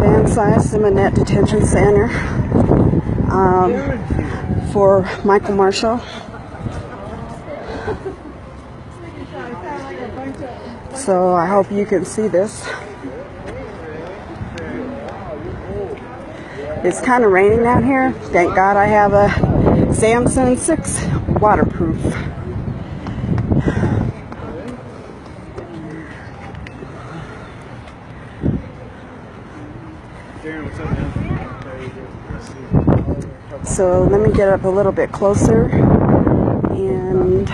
in Cise-Simonet Detention Center for Michael Marshall. So I hope you can see this. It's kind of raining down here. Thank God I have a Samsung 6 waterproof. So let me get up a little bit closer, and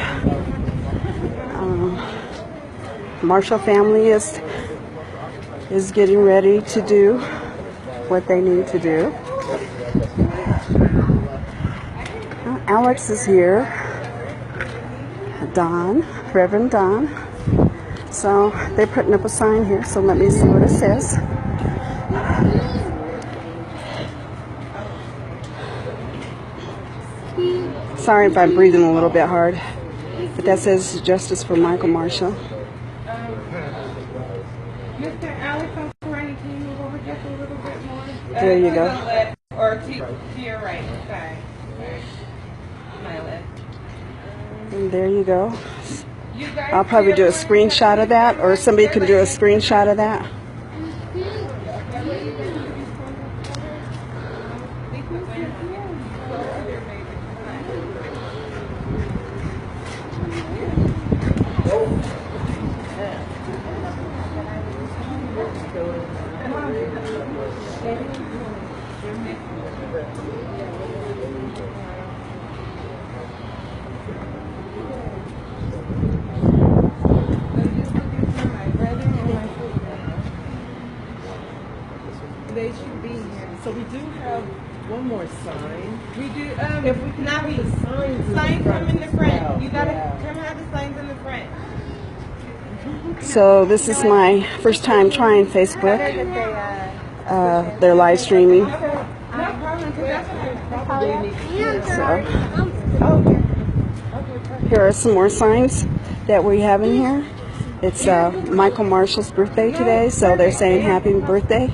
Marshall family is getting ready to do what they need to do. Alex is here, Don, Reverend Don. So they're putting up a sign here, so let me see what it says. Sorry if I'm breathing a little bit hard, but that says justice for Michael Marshall. Mr. Alex, I'm sorry, can you move over just a little bit more? There you go. Or to your right, okay. My left. And there you go. I'll probably do a screenshot of that, or somebody can do a screenshot of that. They should be here. So we do have one more sign. We do, If we can have the signs come in the front. well. You gotta come have the signs in the front. So this is my first time trying Facebook. They're live streaming. So here are some more signs that we have in here. It's Michael Marshall's birthday today, so they're saying happy birthday.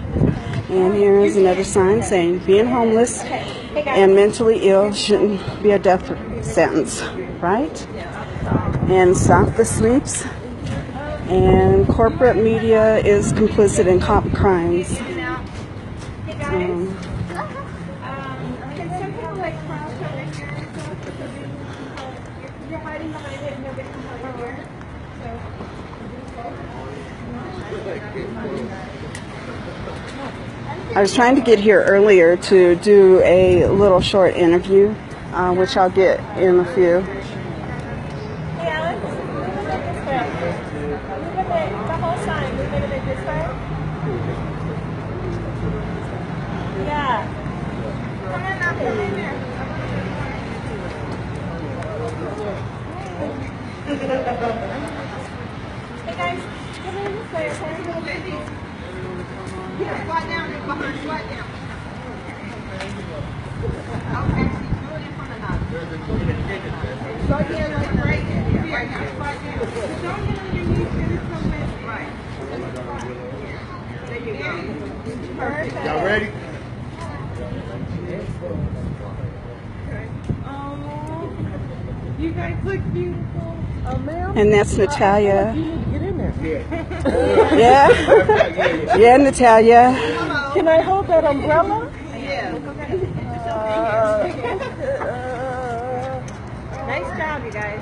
And here is another sign saying being homeless and mentally ill shouldn't be a death sentence, right? And stop the sweeps. And corporate media is complicit in crimes. I was trying to get here earlier to do a little short interview, which I'll get in a few. Hey Alex, move a bit this way. Move a bit, the whole sign, move it a bit this way. Yeah. Come on now, come in there. Hey guys, come in this way, okay? Yeah, slide down, behind, slide down. Okay, do it in front of us. So yeah, like right here, slide down. Don't get underneath, get it somewhere. Right. There you go. Perfect. Y'all ready? Oh, you guys look beautiful. And that's Natalia. You need to get in there. Yeah? Yeah, Natalia. Can I hold that umbrella? Yeah. Nice job, you guys.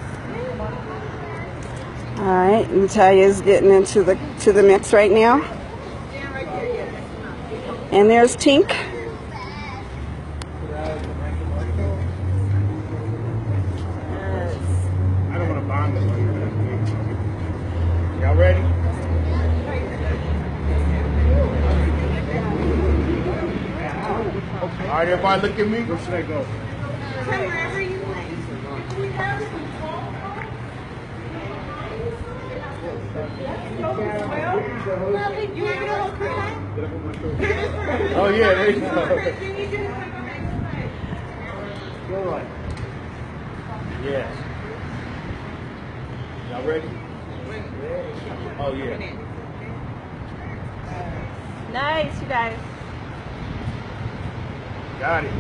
All right, Natalia's getting into the mix right now. And there's Tink. I don't want to bomb this one. Y'all ready? All right, everybody look at me. Where should I go? Wherever you like. We have some you want me to hold her hand? Oh, yeah, there you go. Go right. Yes. Y'all ready? Oh, yeah. Nice, you guys. Got it.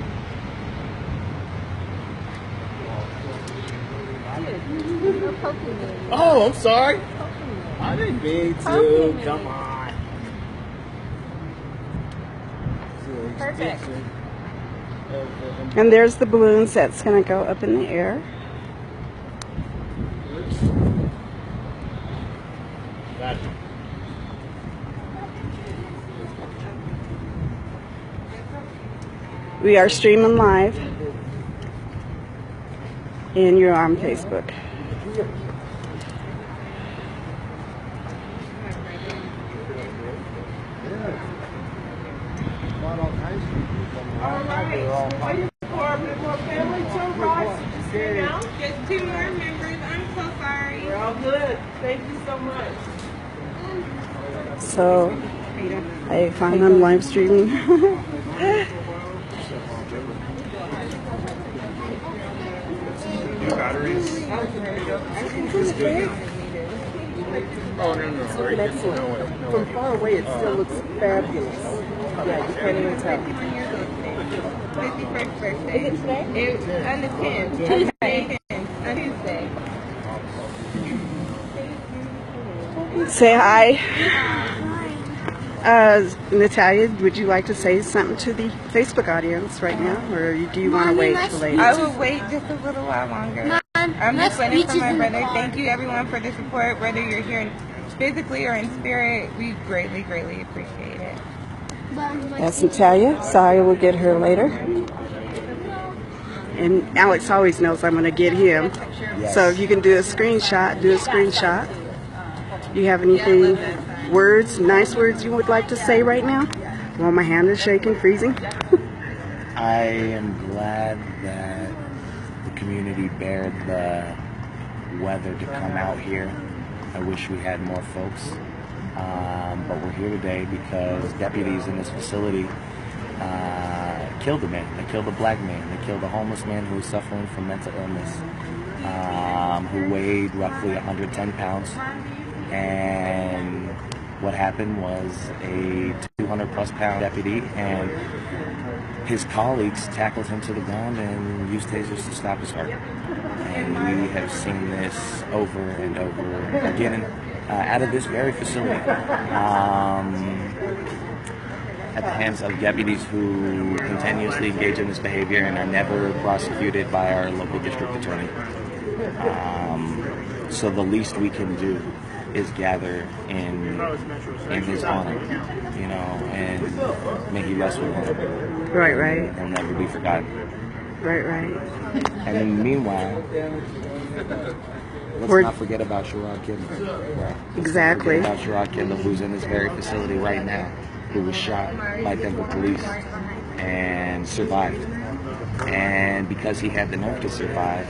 Oh, I'm sorry. I didn't mean to. Come on. Perfect. And there's the balloons that's going to go up in the air. Got it. We are streaming live, and you're on Facebook. Waiting for a bit more family to arrive. Just hang out. Just 2 more members. I'm so sorry. We're all good. Thank you so much. So I find I'm live streaming. New batteries. Oh, no. From far away, it still looks fabulous. Yeah, you can't even tell. 51st birthday. Is it today? On the 10th. Tuesday. On Tuesday. Say hi. Natalia, would you like to say something to the Facebook audience right now, or do you want to wait till later? I will wait just a little while longer. I'm just waiting for my brother. Thank you everyone for the support, whether you're here physically or in spirit. We greatly, greatly appreciate it. That's Natalia. Saya will get her later. And Alex always knows I'm going to get him. So if you can do a screenshot, do a screenshot. Do you have anything, words, nice words you would like to say right now? Well, my hand is shaking, freezing. I am glad that the community bared the weather to come out here. I wish we had more folks. But we're here today because deputies in this facility killed a man. They killed a black man. They killed a homeless man who was suffering from mental illness, who weighed roughly 110 pounds. And what happened was a 200-plus pound deputy and his colleagues tackled him to the ground and used tasers to stop his heart. And we have seen this over and over again out of this very facility, at the hands of deputies who continuously engage in this behavior and are never prosecuted by our local district attorney. So the least we can do is gather in his honor, you know, and may he rest with him. Right. He'll never be forgotten. Right. And then meanwhile, let's not forget about Sherrod Kendall. Right? Exactly. Let's not forget about Sherrod Kendall, who's in this very facility right now, who was shot by Denver police and survived. And because he had the nerve to survive,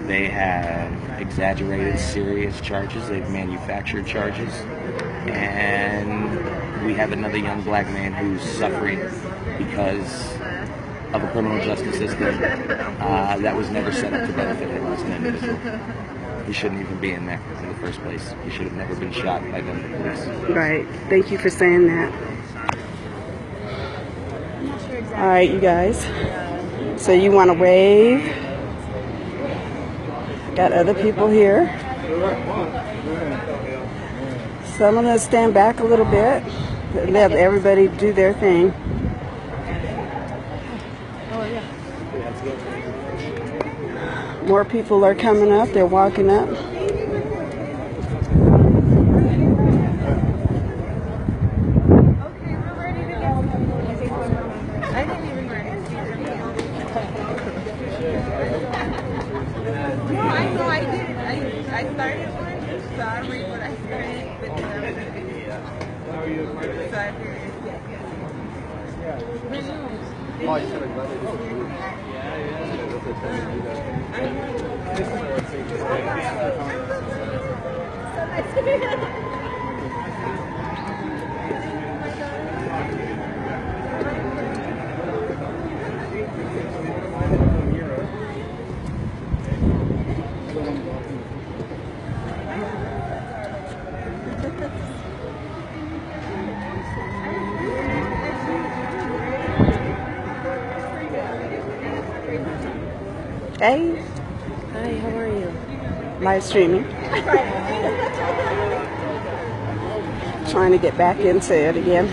they have exaggerated serious charges. They've manufactured charges. And we have another young black man who's suffering because of a criminal justice system that was never set up to benefit him as an individual. He shouldn't even be in there in the first place. He should have never been shot by Denver police. Right. Thank you for saying that. All right, you guys. So you want to wave? Got other people here. So I'm going to stand back a little bit and let everybody do their thing. More people are coming up. They're walking up. I started one, so I read what I started, but then I'm going to finish. So I figured, Hey, Hi, how are you? live streaming. Trying to get back into it again.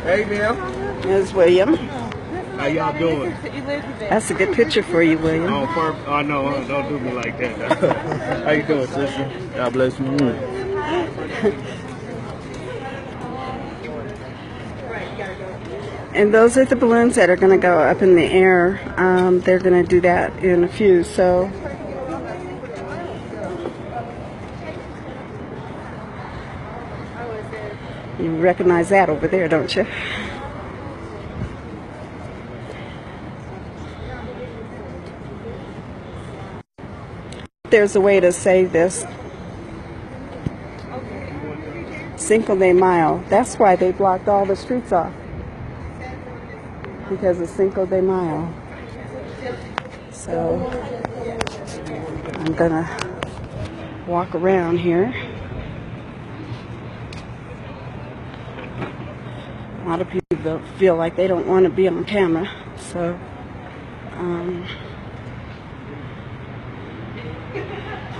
Hey, ma'am. There's William. How y'all doing? That's a good picture for you, William. Oh, perfect. Oh, no, don't do me like that. How you doing, sister? God bless you. And those are the balloons that are going to go up in the air. They're going to do that in a few. So you recognize that over there, don't you? There's a way to save this. Cinco de Mayo. That's why they blocked all the streets off. Because of Cinco de Mayo. So I'm gonna walk around here. A lot of people feel like they don't want to be on camera. So I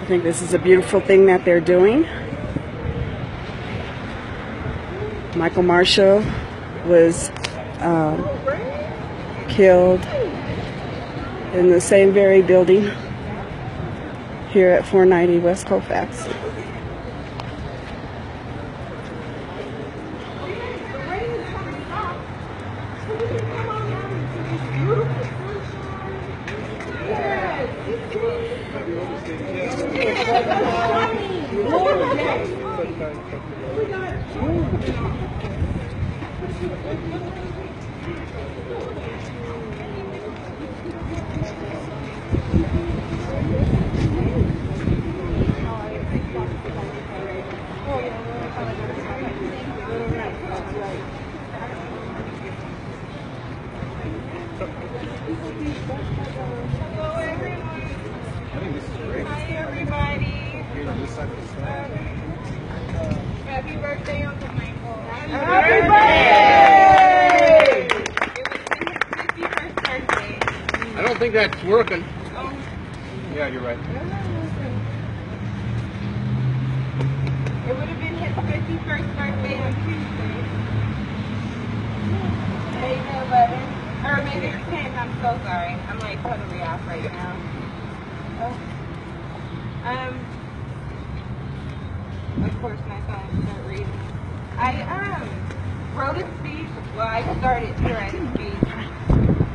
think this is a beautiful thing that they're doing. Michael Marshall was killed in the same very building here at 490 West Colfax. Happy birthday, Uncle Michael. Happy birthday! It was his 51st birthday. I don't think that's working. Oh, Yeah, you're right. it would have been his 51st birthday on Tuesday. May the 11th. Or May the 10th, I'm so sorry. I'm like totally off right now. Of course, my son start reading. I wrote a speech. Well, I started to write a speech,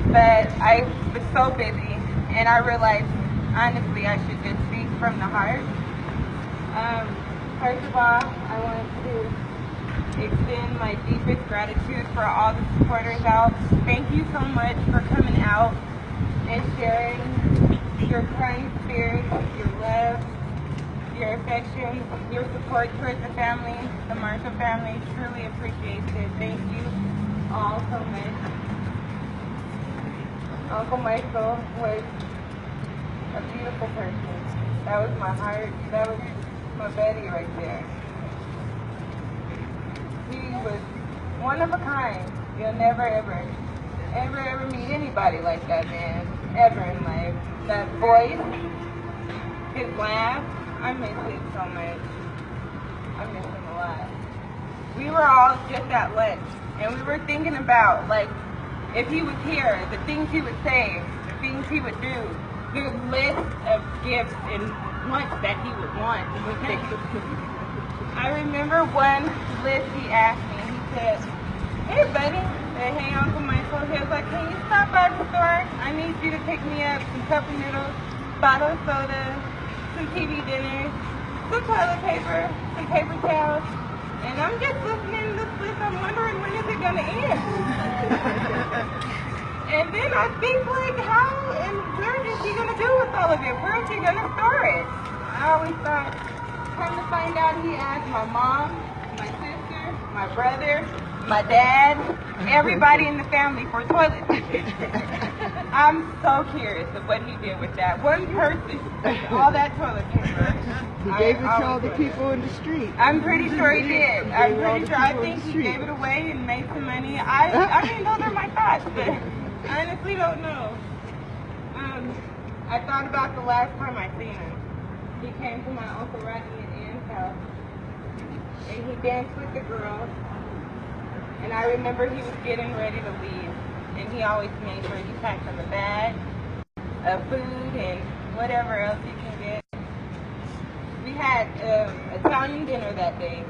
but I was so busy, and I realized honestly I should just speak from the heart. First of all, I wanted to extend my deepest gratitude for all the supporters out. Thank you so much for coming out and sharing your kind spirit, your love, your affection, your support towards the family, the Marshall family. Truly appreciate it. Thank you all so much. Uncle Michael was a beautiful person. That was my heart. That was my Betty right there. He was one of a kind. You'll never, ever meet anybody like that man, ever in life. That voice, his laugh, I miss it so much. I miss him a lot. We were all just at lunch, and we were thinking about, like, if he was here, the things he would say, the things he would do, the list of gifts and wants that he would want. I remember one list he asked me. He said, "Hey, buddy." I said, "Hey, Uncle Michael." He was like, "Can you stop by the store? I need you to pick me up some cup of noodles, bottle of soda, some TV dinners, some toilet paper, some paper towels." And I'm just listening to this list. I'm wondering, when is it going to end? And then I think, like, how and where is he going to do with all of it? Where is he going to store it? I always thought, come to find out, he asked my mom, my sister, my brother, my dad, everybody in the family for toilet paper. I'm so curious of what he did with that. One person, all that toilet paper. He gave it to all the people in the street. I'm pretty sure he did. I'm pretty sure. I think he gave it away and made some money. I mean, those are my thoughts, but I honestly don't know. I thought about the last time I seen him. He came to my Uncle Rodney and Ann's house, and he danced with the girls. And I remember he was getting ready to leave, and he always made sure he packed them a bag of food and whatever else he can get. We had Italian dinner that day.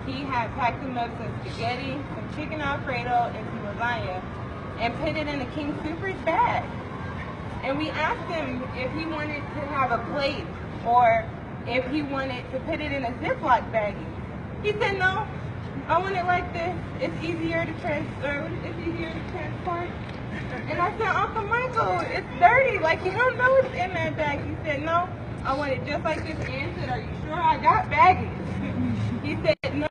He had packed him up some spaghetti, some chicken Alfredo, and some lasagna, and put it in a King Soopers bag. And we asked him if he wanted to have a plate or if he wanted to put it in a Ziploc baggie. He said, no, I want it like this. It's easier to transport. And I said, Uncle Michael, it's dirty. Like, you don't know what's in that bag. He said, no, I want it just like this. Ann said, are you sure? I got baggies. He said, no.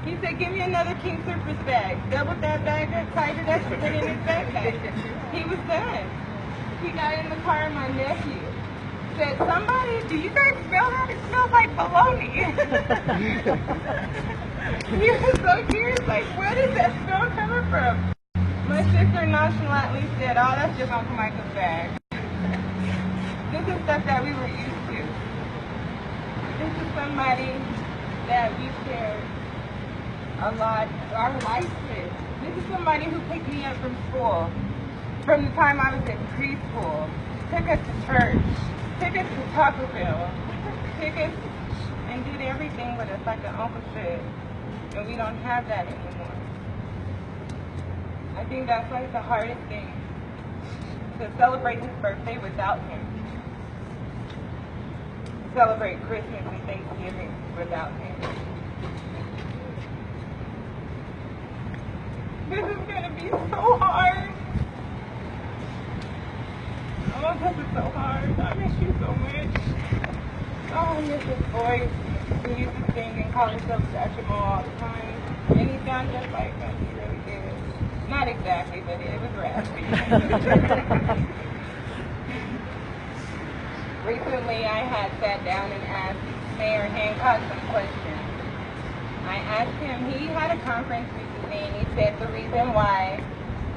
He said, give me another King Soopers bag. Double that bag up, tighten it up, and put it in his backpack. He was done. He got in the car, and my nephew said, somebody, do you guys smell that? It smells like bologna. He was so curious, like, where does that smell coming from? My sister nonchalantly said, oh, that's just Uncle Michael's bag. This is stuff that we were used to. This is somebody that we shared a lot of our life with. This is somebody who picked me up from school. From the time I was in preschool, took us to church, took us to Taco Bell, took us and did everything with us like an uncle should. And we don't have that anymore. I think that's like the hardest thing, to celebrate his birthday without him. Celebrate Christmas and Thanksgiving without him. This is going to be so hard. Oh, this is so hard. I miss you so much. Oh, I miss his voice. He used to sing and call himself Satchmo all the time. And he sounded just like him. He really did. Not exactly, but it was raspy. Recently, I had sat down and asked Mayor Hancock some questions. I asked him, he had a conference recently, and he said the reason why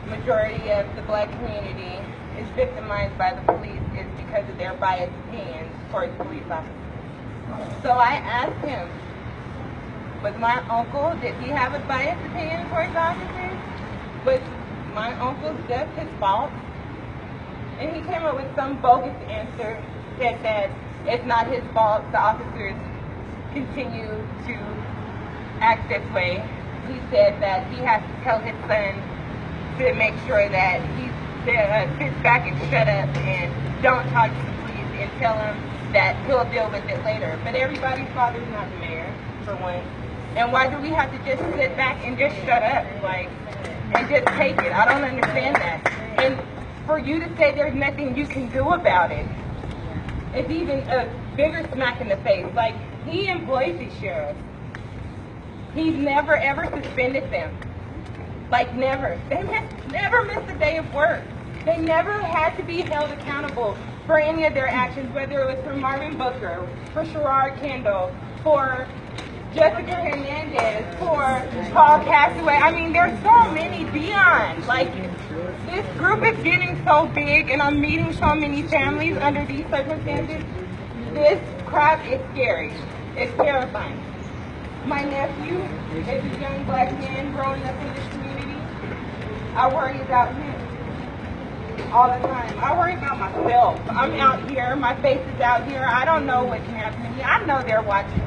majority of the black community is victimized by the police is because of their biased opinions towards police officers. So I asked him, was my uncle, did he have a biased opinion towards officers? Was my uncle's death his fault? And he came up with some bogus answer, said that it's not his fault, the officers continue to act this way. He said that he has to tell his son to make sure that he sits back and shut up and don't talk to the police and tell him that he'll deal with it later. But everybody's father's not the mayor, for one. And why do we have to just sit back and just shut up, like, and just take it? I don't understand that. And for you to say there's nothing you can do about it, it's even a bigger smack in the face. Like, he employs these sheriffs. He's never ever suspended them. Like, never. They never missed a day of work. They never had to be held accountable for any of their actions, whether it was for Marvin Booker, for Sherrod Kendall, for Jessica Hernandez, for Paul Castaway. I mean, there's so many beyond. Like, this group is getting so big, and I'm meeting so many families under these circumstances. This crap is scary. It's terrifying. My nephew is a young black man growing up in this community. I worry about him all the time. I worry about myself. I'm out here. My face is out here. I don't know what can happen to me. I know they're watching me.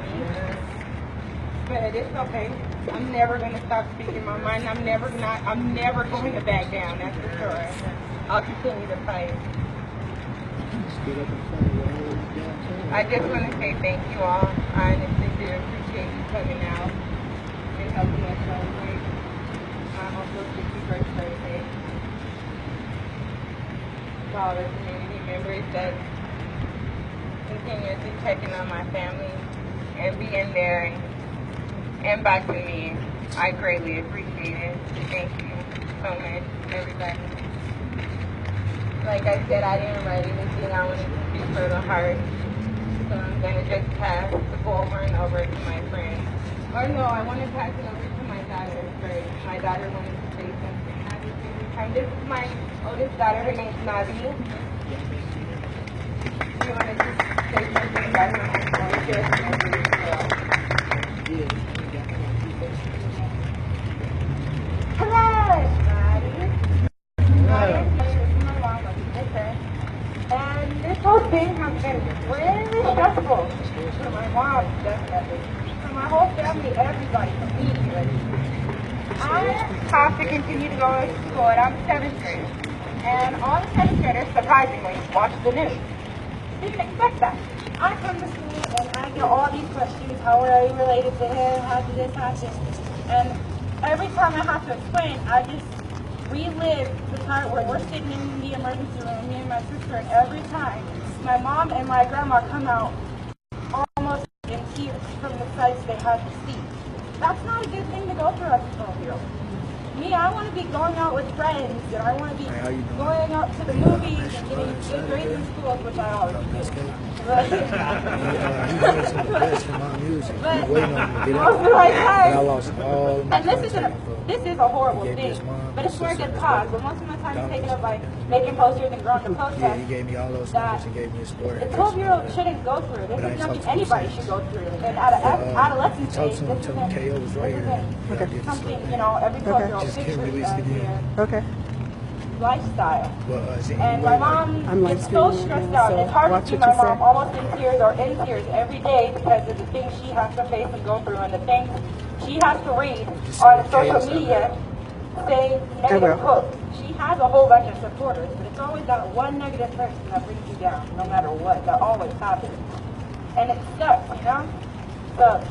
But it's okay. I'm never going to stop speaking my mind. I'm never going to back down, that's for sure. I'll continue to fight. I just want to say thank you all. I honestly do appreciate you coming out and helping us celebrate my uncle's 61st birthday. To all the community members that continuously checking on my family and being there and and back to me. I greatly appreciate it. Thank you so much, everybody. Like I said, I didn't write anything. I wanted to speak for the heart. So I'm going to just pass the over and over to my friend. Or no, I want to pass it over to my daughter first. My daughter wanted to say something. This is my oldest daughter. Her name's Navi. She wanted to say something about her uncle. Hello, Navi. And this whole thing has been really stressful for my mom, definitely. For my whole family, everybody, for me. I have to continue to go to school, and I'm 7th grade. And all the 7th graders, surprisingly, watch the news. Didn't expect that. I come to school and I get all these questions. How are you related to him? How did this happen? And every time I have to explain, I just relive the part where we're sitting in the emergency room, me and my sister, and every time my mom and my grandma come out almost in tears from the sights they had to see. That's not a good thing to go through as a 12-year-old. Me, I want to be going out with friends, and I want to be going out to the movies and getting good grades in school, which I always do. But most of my time, and this is a horrible thing, but it's for a good cause. But most of my time is taken up by making posters and going to protests. Yeah, he gave me all those numbers and gave me a score. A 12-year-old shouldn't go through. This is nothing anybody should go through. And at adolescent stage, this isn't something, every 12-year-old just can't release it again. Okay. Lifestyle. Well, And my mom is so stressed out. It's hard to see my mom almost in tears or in tears every day because of the things she has to face and go through and the things she has to read on social media saying negative quotes. She has a whole bunch of supporters, but it's always that one negative person that brings you down, no matter what. That always happens. And it sucks, So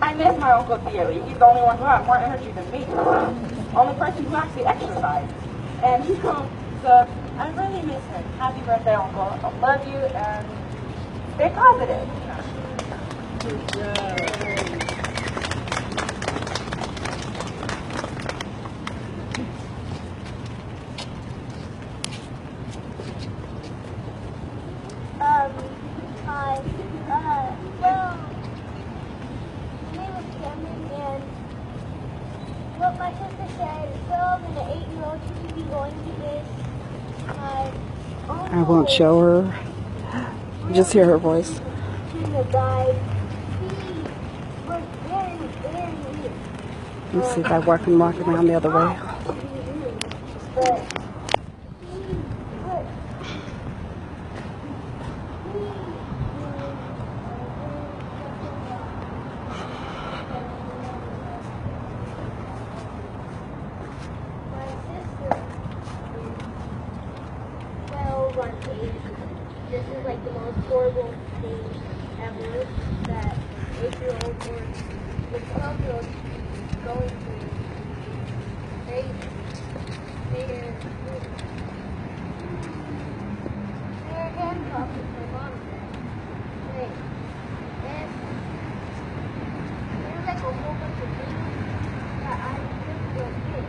I miss my uncle dearly. He's the only one who has more energy than me. Only person who actually exercises. And so I really miss him. Happy birthday, Uncle. I love you and stay positive. Hi. Well, my name is Cameron, and what my sister said, 12 and an 8-year-old should be going to this. I won't show her. Just hear her voice. The guy, he was very, very weird. Let's see if I walk around the other way. But this is like the most horrible thing ever that 8-year-old or the 12-year-old is going through. They they're handcuffed with my mom said. And there's like a whole bunch of things that I just don't get.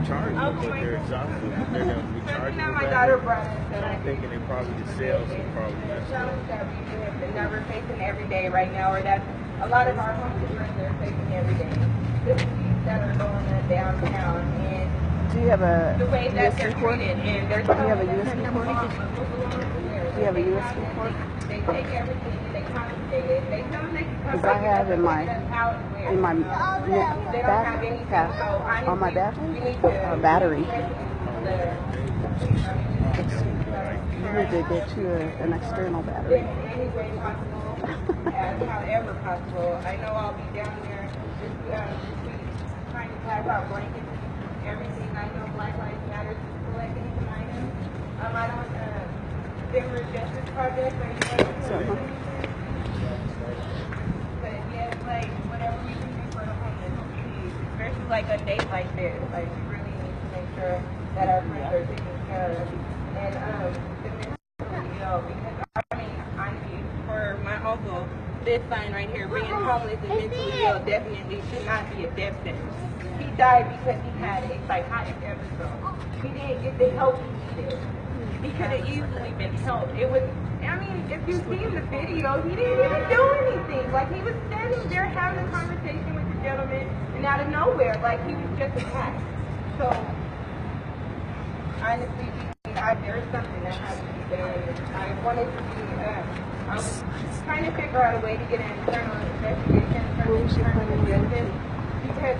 charge them, but they're exhausted. They're going to be charging them my back. daughter brought us that I'm thinking they probably the sales are probably messed up. challenge that we do that we're facing every day right now, or that a lot of our homeless friends are facing every day. The police that are going on downtown, and Do you have a the way that they're USB cord? treated, and there's Do you have a USB cord? Do you have a USB cord? They take everything and they confiscate it. They tell them they can come Because I have in my they don't have anything. back So on my bathroom we need to a battery. You Try need to get you an external battery. any way possible, however possible. I know I'll be down there this week trying to pass out blankets, everything. I know Black Lives Matter is collecting some items. I don't, Denver Justice Project, but yes, like whatever we can do for the homeless, please, especially like a date like this. Like we really need to make sure that our friends are taken care of. And the mentally ill, because I mean, honestly, for my uncle, this sign right here, being homeless and mentally ill, definitely should not be a death sentence. He died because he had a psychotic episode. He didn't get the help he needed. He could have easily been helped. It was, I mean, if you've seen the video, he didn't even do anything. Like, he was standing there having a conversation with the gentleman, and out of nowhere, like, he was just attacked. So, honestly, there's something that has to be done. I wanted to be, I was trying to figure out a way to get an internal investigation from internal justice, because,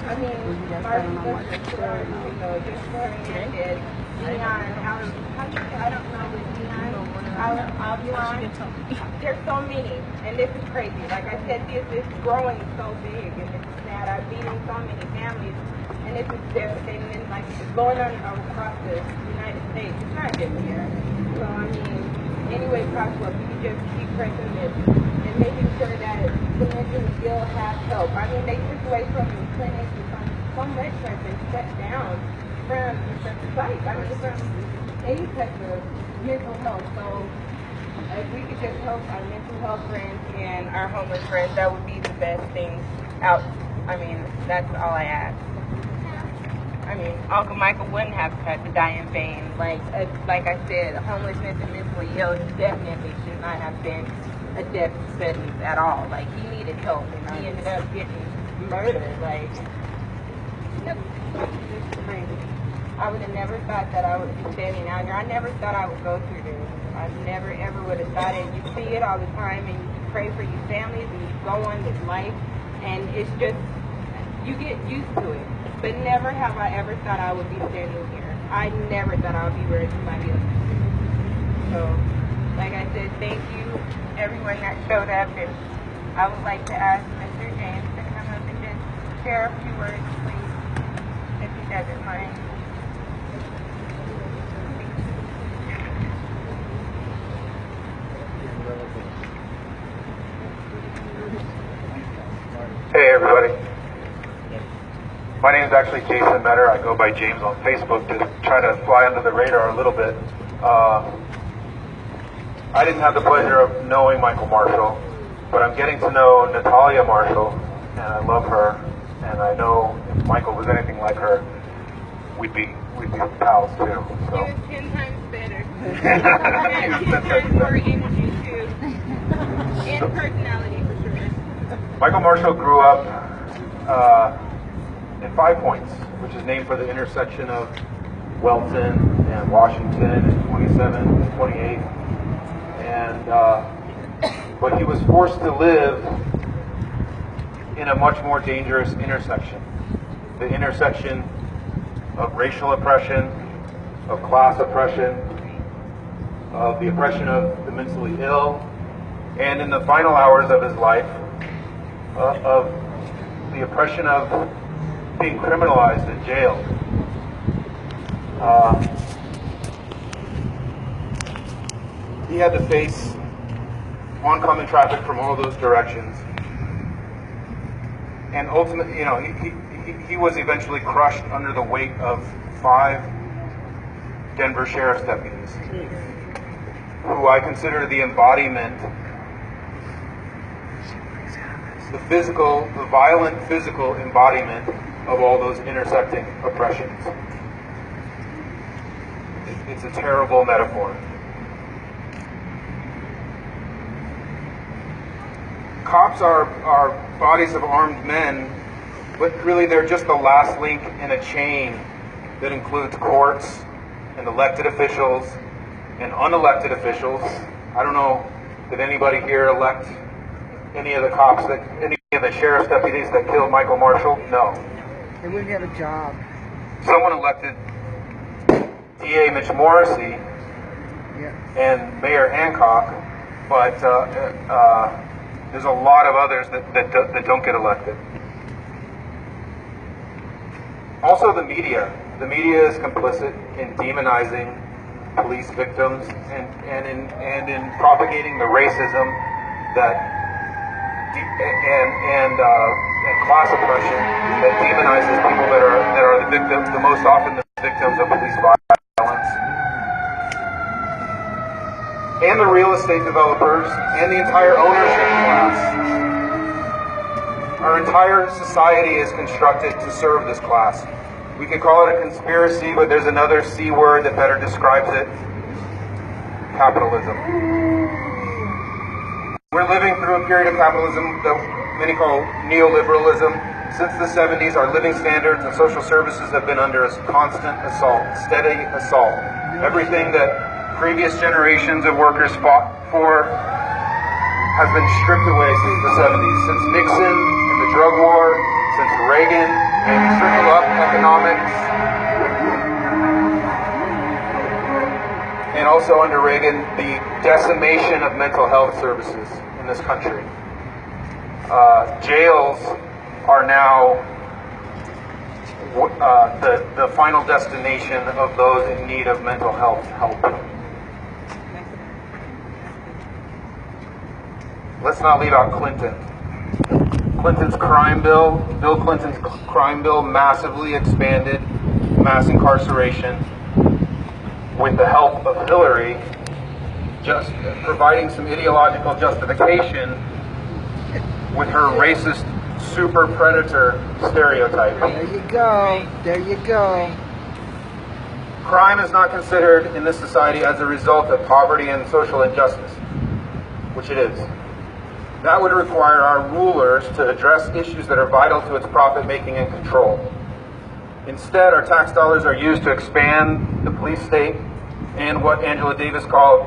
I mean, Martin Luther King, just for him, Leon, I don't know the Leon, Albion. There's so many, and this is crazy. Like I said, this is growing so big, and this is sad. I'm meeting so many families, and this is devastating. And like it's going on across the United States. It's not just here. So I mean, anyway possible, we can just keep pressing this and making sure that the mentally ill have help. I mean, they took away from the clinics and so much has been shut down from the site. I mean, from any type of mental health. So if we could just help our mental health friends and our homeless friends, that would be the best thing out. I mean, that's all I ask. I mean, Uncle Michael wouldn't have had to die in vain. Like I said, homelessness and mentally ill definitely should not have been a death sentence at all. Like, he needed help, and he ended up getting murdered. Like, it's crazy. I would have never thought that I would be standing out here. I never thought I would go through this. I never ever would have thought it. You see it all the time, and you pray for your families, and you go on this life, and it's just, you get used to it. But never have I ever thought I would be standing here. I never thought I would be where somebody else is. So, like I said, thank you, everyone that showed up, and I would like to ask Mr. James to come up and just share a few words, please, if he doesn't mind. Hey everybody. My name is actually Cise-Simonet. I go by James on Facebook to try to fly under the radar a little bit. I didn't have the pleasure of knowing Michael Marshall, but I'm getting to know Natalia Marshall, and I love her, and I know if Michael was anything like her, we'd be pals too. So. He was 10 times better. 10 times more energy too. And personality for sure. Michael Marshall grew up in 5 Points, which is named for the intersection of Welton and Washington and 27 and 28. And but he was forced to live in a much more dangerous intersection. The intersection of racial oppression, of class oppression, of the oppression of the mentally ill, and in the final hours of his life, of the oppression of being criminalized and jailed. He had to face oncoming traffic from all those directions, and ultimately, he was eventually crushed under the weight of 5 Denver sheriff's deputies, who I consider the embodiment the violent physical embodiment of all those intersecting oppressions. It's a terrible metaphor. Cops are bodies of armed men, but really they're just the last link in a chain that includes courts and elected officials and unelected officials. I don't know, did anybody here elect any of the cops, any of the sheriff's deputies that killed Michael Marshall? No. They wouldn't have a job. Someone elected DA Mitch Morrissey and Mayor Hancock, but there's a lot of others that don't get elected. Also the media. The media is complicit in demonizing police victims and in propagating the racism and class oppression that demonizes people that are the victims, the most often the victims of police violence. And the real estate developers and the entire ownership class. Our entire society is constructed to serve this class. We could call it a conspiracy, but there's another C word that better describes it: capitalism. We're living through a period of capitalism that many call neoliberalism. Since the 70s, our living standards and social services have been under a constant assault, steady assault. Everything that previous generations of workers fought for has been stripped away since the 70s. Since Nixon and the drug war, since Reagan and trickle up economics, and also under Reagan, the decimation of mental health services in this country. Jails are now the final destination of those in need of mental health help. Let's not leave out Clinton. Clinton's crime bill, Bill Clinton's crime bill massively expanded mass incarceration with the help of Hillary, just providing some ideological justification with her racist super predator stereotype. There you go. There you go. Crime is not considered in this society as a result of poverty and social injustice, which it is. That would require our rulers to address issues that are vital to its profit-making and control. Instead, our tax dollars are used to expand the police state and what Angela Davis called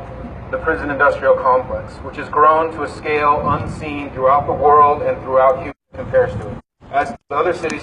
the prison industrial complex, which has grown to a scale unseen throughout the world and throughout human compares to it. As other cities